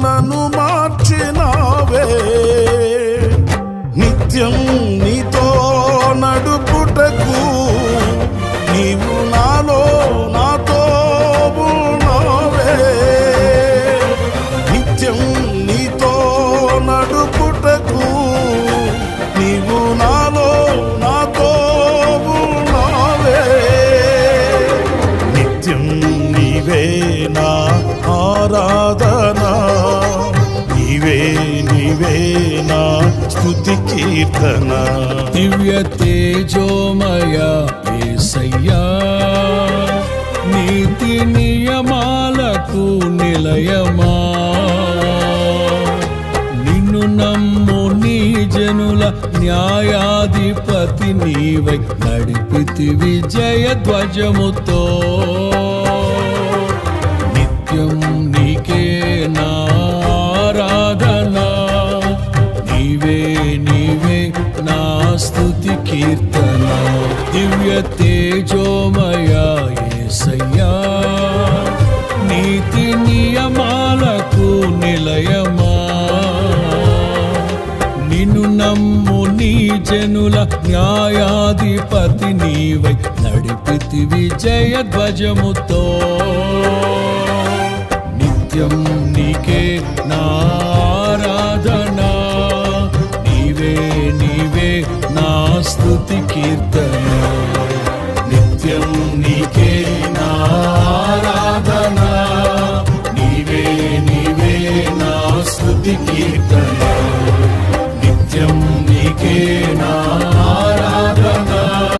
నన్ను మార్చినావే. నిత్యం నీతో నడుపుటకు నీవు నాతో ఉన్నావే. నిత్యం నీతో నడుపుటకు నీవు నాతో ఉన్నావే. నిత్యం నీవే నా ఆరాధన, నీవే నా స్తుతి కీర్తన. దివ్య తేజోమయ యేసయ్యా, నీతి నియమాలకు నిలయమా. నిన్ను నమ్ము నీ జనుల న్యాయాధిపతి నీవై నడిపితివి జయధ్వజముతో. నిత్యం నీకే నా ఆరాధన, నీవే నా స్తుతి కీర్తన. దివ్య తేజోమయ యేసయ్యా, నీతి నియమాలకు నిలయమా. నిన్ను నమ్ము నీ జనుల న్యాయాధిపతి నీవై నడిపితివి జయధ్వజముతో. నిత్యం నీకే నా ఆరాధన, నీవే నా స్తుతి కీర్తన.